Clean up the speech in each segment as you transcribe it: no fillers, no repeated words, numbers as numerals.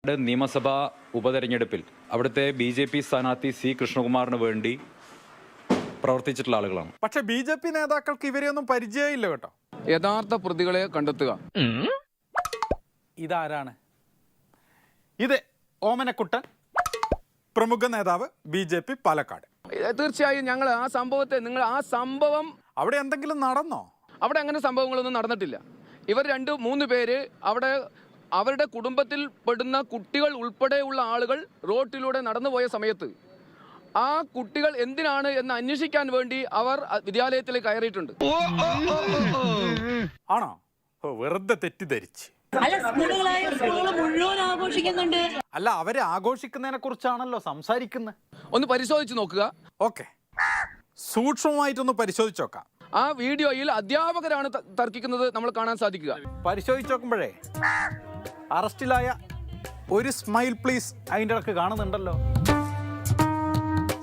നിയമസഭാ ഉപതെരഞ്ഞെടുപ്പിൽ അവിടുത്തെ BJP സ്ഥാനാർത്ഥി C. കൃഷ്ണകുമാറിന് വേണ്ടി പ്രവർത്തിച്ചിട്ടുള്ള ആളുകളാണ്. പക്ഷെ BJP നേതാക്കൾക്ക് ഇവരെയൊന്നും പരിചയമില്ല കേട്ടോ. യഥാർത്ഥ പ്രതികളെ കണ്ടെത്തുക. ഇതാരാണ്? ഇത് ഓമനക്കുട്ടൻ, പ്രമുഖ നേതാവ്, BJP പാലക്കാട്. തീർച്ചയായും ഞങ്ങൾ ആ സംഭവം അവിടെ എന്തെങ്കിലും നടന്നോ? അവിടെ അങ്ങനെ സംഭവങ്ങളൊന്നും നടന്നിട്ടില്ല. ഇവർ 2-3 പേര് അവിടെ അവരുടെ കുടുംബത്തിൽ പെടുന്ന കുട്ടികൾ ഉൾപ്പെടെയുള്ള ആളുകൾ റോട്ടിലൂടെ നടന്നുപോയ സമയത്ത് ആ കുട്ടികൾ എന്തിനാണ് എന്ന് അന്വേഷിക്കാൻ വേണ്ടി അവർ വിദ്യാലയത്തിൽ കയറിയിട്ടുണ്ട്. ആണോ? വെറുതെ തെറ്റിദ്ധരിച്ച്. അല്ല, അവര് ആഘോഷിക്കുന്നതിനെ കുറിച്ചാണല്ലോ സംസാരിക്കുന്നത്. ഒന്ന് പരിശോധിച്ച് നോക്കുക. ഓക്കെ, സൂക്ഷ്മമായിട്ടൊന്ന് പരിശോധിച്ച് നോക്കാം. ആ വീഡിയോയിൽ അധ്യാപകരാണ് തർക്കിക്കുന്നത് നമ്മൾ കാണാൻ സാധിക്കുക. പരിശോധിച്ച് നോക്കുമ്പോഴേ അറസ്റ്റിലായ ഒരു സ്മൈൽ പ്ലീസ് അതിൻ്റെ ഇടക്ക് കാണുന്നുണ്ടല്ലോ.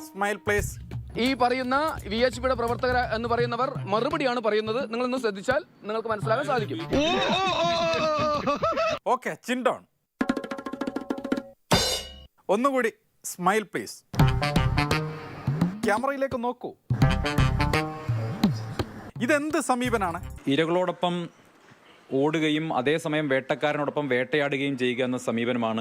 Smile please. ഈ പറയുന്ന VHPയുടെ പ്രവർത്തകർ എന്ന് പറയുന്നവർ മറുപടിയാണ് പറയുന്നത്. നിങ്ങളൊന്ന് ശ്രദ്ധിച്ചാൽ നിങ്ങൾക്ക് മനസ്സിലാക്കാൻ സാധിക്കും. ഓക്കെ, ചിൻഡോൺ ഒന്നുകൂടി സ്മൈൽ പ്ലീസ്. ക്യാമറയിലേക്ക് നോക്കൂ. ഇതെന്ത് സമീപനാണ്? ഇരകളോടൊപ്പം ഓടുകയും അതേസമയം വേട്ടക്കാരനോടൊപ്പം വേട്ടയാടുകയും ചെയ്യുക എന്ന സമീപനമാണ്